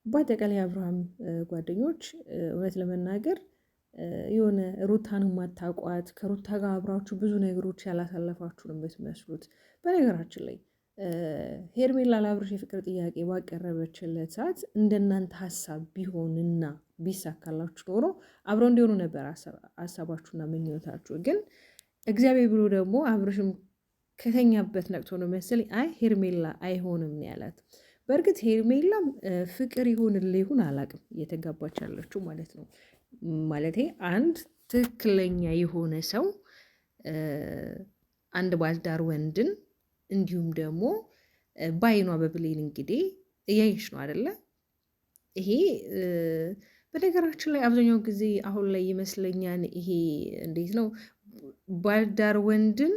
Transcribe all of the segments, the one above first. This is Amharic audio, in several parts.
በአጠቃላይ አብርሃም ጓደኞች እውነት ለመናገር የሆነ ሩታን ማታቋት ከሩታ ጋር አብራችሁ ብዙ ነገሮች ያላሳለፋችሁ ነው የምትመስሉት። በነገራችን ላይ ሄርሜላ ለአብርሽ የፍቅር ጥያቄ ባቀረበችለት ሰዓት እንደናንተ ሀሳብ ቢሆንና ቢሳካላችሁ ኖሮ አብረው እንዲሆኑ ነበር ሀሳባችሁና ምኞታችሁ። ግን እግዚአብሔር ብሎ ደግሞ አብርሽም ከተኛበት ነቅቶ ነው መሰለኝ አይ ሄርሜላ አይሆንም ያላት። በእርግጥ ሄርሜላም ፍቅር ይሁንልህ ይሁን አላቅም እየተጋባች ያለችው ማለት ነው። ማለቴ አንድ ትክክለኛ የሆነ ሰው አንድ ባልዳር ወንድን እንዲሁም ደግሞ በአይኗ በብሌን እንግዲህ እያየሽ ነው አይደለ? ይሄ በነገራችን ላይ አብዛኛው ጊዜ አሁን ላይ ይመስለኛል ይሄ እንዴት ነው ባልዳር ወንድን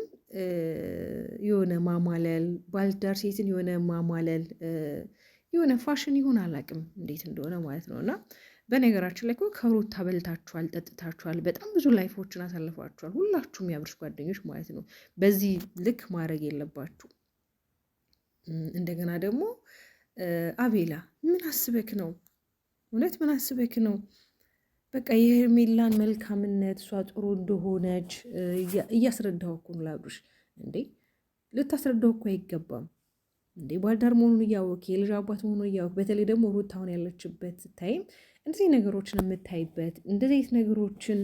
የሆነ ማማለል ባልዳር ሴትን የሆነ ማማለል የሆነ ፋሽን ይሆን አላውቅም እንዴት እንደሆነ ማለት ነው። እና በነገራችን ላይ እኮ ከሩታ በልታችኋል፣ ጠጥታችኋል፣ በጣም ብዙ ላይፎችን አሳልፏችኋል ሁላችሁም የአብርሽ ጓደኞች ማለት ነው። በዚህ ልክ ማድረግ የለባችሁ። እንደገና ደግሞ አቤላ ምን አስበክ ነው? እውነት ምን አስበክ ነው? በቃ የሄርሜላን መልካምነት እሷ ጥሩ እንደሆነች እያስረዳው እኮ ነው ለአብርሽ። እንዴ ልታስረዳው እኮ አይገባም እንዴ ባልዳር መሆኑን እያወቅ የልጅ አባት መሆኑን እያወቅ፣ በተለይ ደግሞ ሩታ አሁን ያለችበት ታይም እንደዚህ ነገሮችን የምታይበት እንደዚህ አይነት ነገሮችን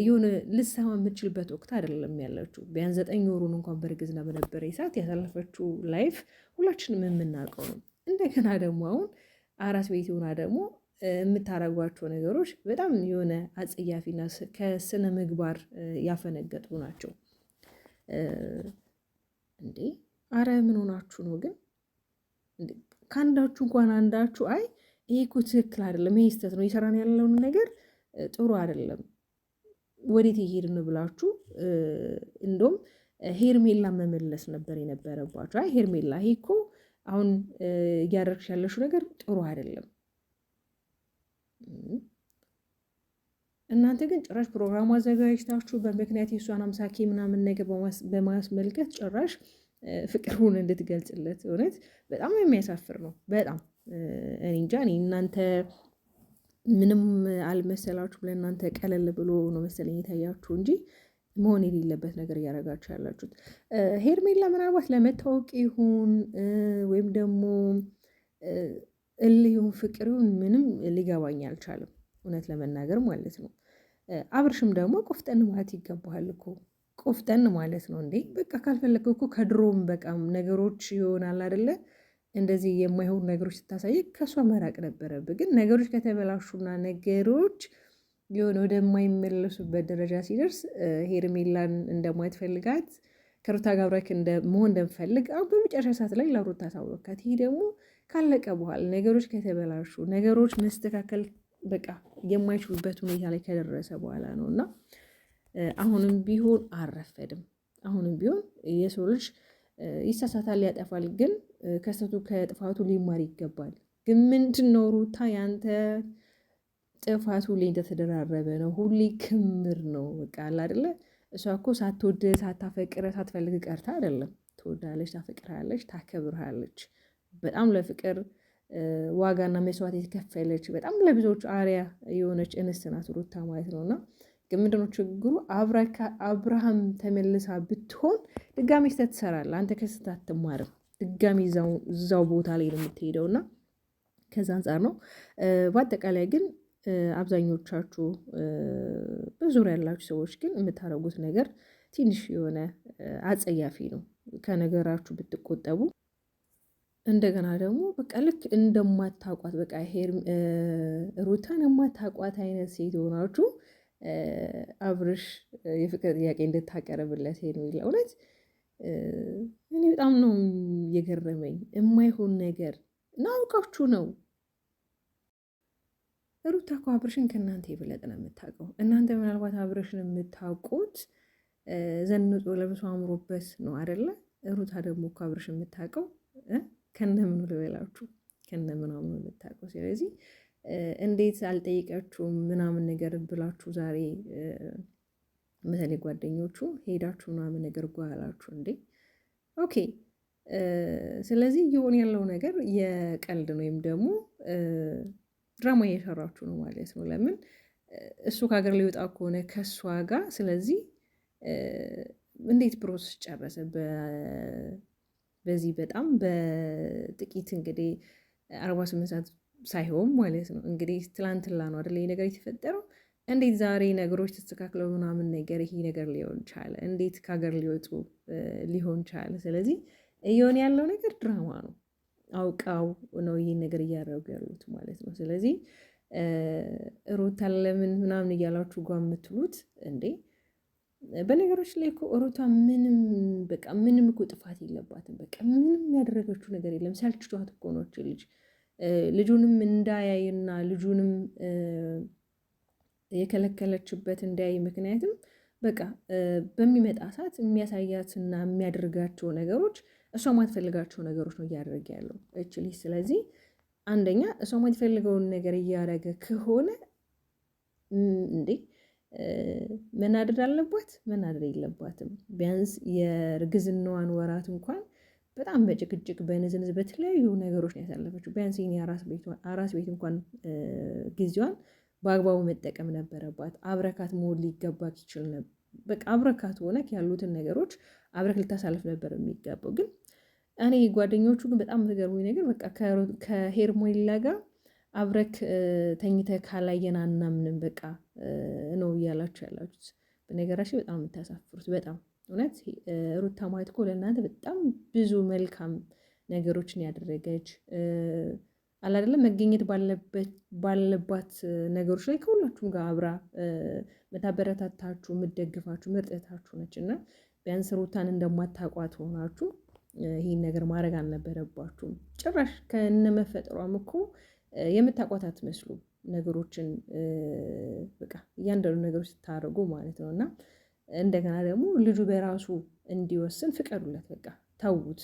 የሆነ ልሰማ የምችልበት ወቅት አይደለም ያለችው። ቢያንስ 9 ወሩን እንኳን በእርግዝና በነበረ ሰዓት ያሳለፈችው ላይፍ ሁላችንም የምናውቀው ነው። እንደገና ደግሞ አሁን አራስ ቤት ሆና ደግሞ የምታረጓቸው ነገሮች በጣም የሆነ አጸያፊና ከስነ ምግባር ያፈነገጡ ናቸው። እንዴ አረ ምን ሆናችሁ ነው ግን? ከአንዳችሁ እንኳን አንዳችሁ አይ ይሄ እኮ ትክክል አይደለም፣ ይሄ ስህተት ነው፣ የሰራን ያለውን ነገር ጥሩ አይደለም፣ ወዴት እየሄድን ብላችሁ እንደውም ሄርሜላ መመለስ ነበር የነበረባችሁ። አይ ሄርሜላ ይሄ እኮ አሁን እያደረግሽ ያለሽው ነገር ጥሩ አይደለም። እናንተ ግን ጭራሽ ፕሮግራም አዘጋጅታችሁ በምክንያት የእሷን 50K ምናምን ነገር በማስመልከት ጭራሽ ፍቅሩን እንድትገልጽለት እውነት በጣም የሚያሳፍር ነው። በጣም እኔ እንጃ። እኔ እናንተ ምንም አልመሰላችሁ፣ ለእናንተ ቀለል ብሎ ነው መሰለኝ የታያችሁ እንጂ መሆን የሌለበት ነገር እያደረጋችሁ ያላችሁት። ሄርሜላ ምናልባት ለመታወቅ ይሁን ወይም ደግሞ እልህ ይሁን ፍቅር ይሁን ምንም ሊገባኝ አልቻለም፣ እውነት ለመናገር ማለት ነው። አብርሽም ደግሞ ቆፍጠን ማለት ይገባሃል እኮ ቆፍጠን ማለት ነው እንዴ። በቃ ካልፈለገው እኮ ከድሮም በቃ ነገሮች ይሆናል አይደለ? እንደዚህ የማይሆኑ ነገሮች ስታሳይ ከእሷ መራቅ ነበረብህ። ግን ነገሮች ከተበላሹና ነገሮች የሆነ ወደማይመለሱበት ደረጃ ሲደርስ ሄርሜላን እንደማትፈልጋት ከሩታ ጋር አብረክ መሆን እንደምፈልግ አሁን በመጨረሻ ሰዓት ላይ ለሩታ ታወቃት። ይሄ ደግሞ ካለቀ በኋላ ነገሮች ከተበላሹ ነገሮች መስተካከል በቃ የማይችሉበት ሁኔታ ላይ ከደረሰ በኋላ ነው። እና አሁንም ቢሆን አልረፈድም። አሁንም ቢሆን የሰው ልጅ ይሳሳታል፣ ያጠፋል። ግን ከጥፋቱ ሊማር ይገባል። ግን ምንድን ነው ሩታ ያንተ ጥፋት ሁሌ እንደተደራረበ ነው፣ ሁሌ ክምር ነው። በቃ አለ አይደለ? እሷ እኮ ሳትወድ ሳታፈቅረ ሳትፈልግ ቀርታ አይደለም። ትወዳለች፣ ታፈቅርሃለች፣ ታከብርሃለች። በጣም ለፍቅር ዋጋና መስዋዕት የተከፈለች በጣም ለብዙዎች አሪያ የሆነች እንስት ናት ሩታ ማለት ነው። እና ግን ምንድነው ችግሩ? አብርሃም ተመልሳ ብትሆን ድጋሚ ስህተት ትሰራለህ አንተ። ከስህተት አትማርም። ድጋሚ እዛው ቦታ ላይ ነው የምትሄደው። እና ከዛ አንጻር ነው። በአጠቃላይ ግን አብዛኞቻችሁ በዙሪያ ያላችሁ ሰዎች ግን የምታደርጉት ነገር ትንሽ የሆነ አጸያፊ ነው። ከነገራችሁ ብትቆጠቡ። እንደገና ደግሞ በቃ ልክ እንደማታቋት በቃ ሩታን የማታቋት አይነት ሴት ሆናችሁ አብርሽ የፍቅር ጥያቄ እንድታቀርብለት ሄርሜላ እውነት እኔ በጣም ነው የገረመኝ። የማይሆን ነገር እና አውቃችሁ ነው። ሩታ እኮ አብርሽን ከእናንተ የበለጠ ነው የምታውቀው። እናንተ ምናልባት አብርሽን የምታውቁት ዘንጦ ለብሶ አምሮበት ነው አይደለ? ሩታ ደግሞ እኮ አብርሽን የምታውቀው ከነምኑ ልበላችሁ ከነምናምኑ የምታውቀው። ስለዚህ እንዴት አልጠይቃችሁም ምናምን ነገር ብላችሁ ዛሬ በተለይ ጓደኞቹ ሄዳችሁ ምናምን ነገር ጓላችሁ እንዴ? ኦኬ ስለዚህ እየሆነ ያለው ነገር የቀልድ ነው ወይም ደግሞ ድራማ እየሰራችሁ ነው ማለት ነው። ለምን እሱ ከሀገር ሊወጣ ከሆነ ከእሷ ጋር ስለዚህ እንዴት ፕሮሰስ ጨረሰ? በዚህ በጣም በጥቂት እንግዲህ 48 ሰዓት ሳይሆን ማለት ነው እንግዲህ ትላንትና ነው አይደል ይሄ ነገር የተፈጠረው። እንዴት ዛሬ ነገሮች ተስተካክለው ምናምን ነገር ይሄ ነገር ሊሆን ቻለ? እንዴት ከሀገር ሊወጡ ሊሆን ቻለ? ስለዚህ እየሆነ ያለው ነገር ድራማ ነው። አውቃው ነው ይህን ነገር እያደረጉ ያሉት ማለት ነው። ስለዚህ ሩታ ለምን ምናምን እያላችሁ ጓ የምትሉት እንዴ? በነገሮች ላይ እኮ ሩታ ምንም በቃ ምንም እኮ ጥፋት የለባትም። በቃ ምንም ያደረገችው ነገር የለም። ሰልችቷት እኮ ነው ልጅ ልጁንም እንዳያይና ልጁንም የከለከለችበት እንዳያይ ምክንያትም በቃ በሚመጣ ሰዓት የሚያሳያትና የሚያደርጋቸው ነገሮች እሷ ማትፈልጋቸው ነገሮች ነው እያደረገ ያለው ልጅ። ስለዚህ አንደኛ እሷ ማትፈልገውን ነገር እያደረገ ከሆነ እንዴ መናደድ አለባት? መናደድ የለባትም። ቢያንስ የእርግዝናዋን ወራት እንኳን በጣም በጭቅጭቅ በንዝንዝ በተለያዩ ነገሮች ነው ያሳለፈችው። ቢያንስ ይሄን አራስ ቤት እንኳን ጊዜዋን በአግባቡ መጠቀም ነበረባት። አብረካት መሆን ሊገባት ይችል ነበር። በቃ አብረካት ሆነክ ያሉትን ነገሮች አብረክ ልታሳልፍ ነበር የሚገባው። ግን እኔ ጓደኞቹ ግን በጣም ተገርሞኝ ነገር በቃ ከሄርሞላ ጋር አብረክ ተኝተ ካላየን አናምንም በቃ ነው እያላችሁ ያላችሁት። በነገራችን በጣም የምታሳፍሩት በጣም እውነት ሩታ ማለት እኮ ለእናንተ በጣም ብዙ መልካም ነገሮችን ያደረገች አላደለም መገኘት ባለባት ነገሮች ላይ ከሁላችሁም ጋር አብራ መታበረታታችሁ የምትደግፋችሁ ምርጥታችሁ ነች። እና ቢያንስ ሩታን እንደማታውቋት ሆናችሁ ይህን ነገር ማድረግ አልነበረባችሁም። ጭራሽ ከነመፈጠሯም እኮ የምታውቋት አትመስሉም። ነገሮችን በቃ እያንዳንዱ ነገሮች ስታደርጉ ማለት ነው። እና እንደገና ደግሞ ልጁ በራሱ እንዲወስን ፍቀዱለት። በቃ ተዉት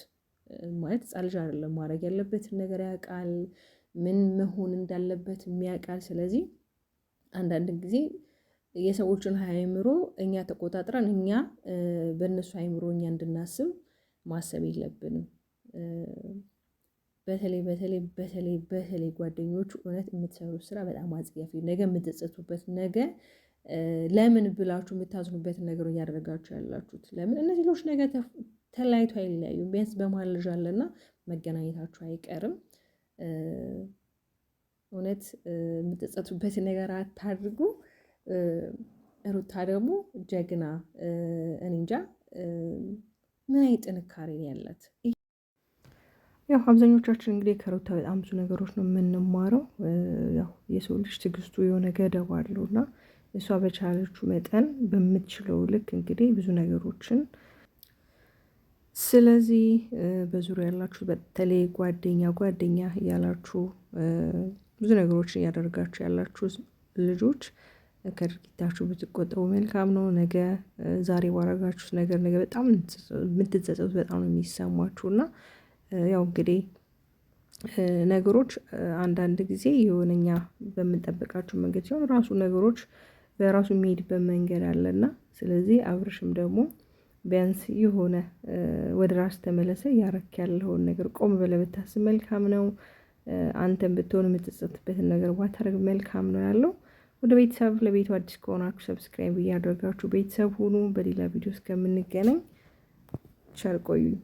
ማለት ሕፃን ልጅ አይደለም። ማድረግ ያለበትን ነገር ያውቃል። ምን መሆን እንዳለበት የሚያውቃል። ስለዚህ አንዳንድ ጊዜ የሰዎችን አእምሮ እኛ ተቆጣጥረን እኛ በእነሱ አእምሮ እኛ እንድናስብ ማሰብ የለብንም። በተለይ ጓደኞቹ እውነት የምትሰሩት ስራ በጣም አጽያፊ፣ ነገ የምትጸጹበት፣ ነገ ለምን ብላችሁ የምታዝኑበትን ነገር እያደረጋችሁ ያላችሁት። ለምን እነዚህ ልጆች ነገ ተለያይቶ አይለያዩም። ቢያንስ በመሀል ልጅ አለና መገናኘታችሁ አይቀርም። እውነት የምትጸጹበትን ነገር አታድርጉ። ሩታ ደግሞ ጀግና፣ እኔ እንጃ ምን አይነት ጥንካሬ ነው ያላት። ያው አብዛኞቻችን እንግዲህ ከሩታ በጣም ብዙ ነገሮች ነው የምንማረው። ያው የሰው ልጅ ትዕግስቱ የሆነ ገደብ አለው እና እሷ በቻለችው መጠን በምትችለው ልክ እንግዲህ ብዙ ነገሮችን ስለዚህ በዙሪያ ያላችሁ በተለይ ጓደኛ እያላችሁ ብዙ ነገሮችን እያደረጋችሁ ያላችሁ ልጆች ከድርጊታችሁ ብትቆጠቡ መልካም ነው። ነገ ዛሬ ባረጋችሁት ነገር ነገ በጣም የምትጸጸቱት በጣም ነው የሚሰማችሁ። እና ያው እንግዲህ ነገሮች አንዳንድ ጊዜ የሆነኛ በምንጠብቃቸው መንገድ ሲሆን ራሱ ነገሮች በራሱ የሚሄድበት መንገድ አለና ስለዚህ አብርሽም ደግሞ ቢያንስ የሆነ ወደ ራስ ተመለሰ ያረክ ያለውን ነገር ቆም ብለህ ብታስብ መልካም ነው። አንተም ብትሆን የምትጸጸትበትን ነገር ባታደርግ መልካም ነው ያለው። ወደ ቤተሰብ ለቤቱ አዲስ ከሆናችሁ ሰብስክራይብ እያደረጋችሁ ቤተሰብ ሁኑ። በሌላ ቪዲዮ እስከምንገናኝ ቸር ቆዩኝ።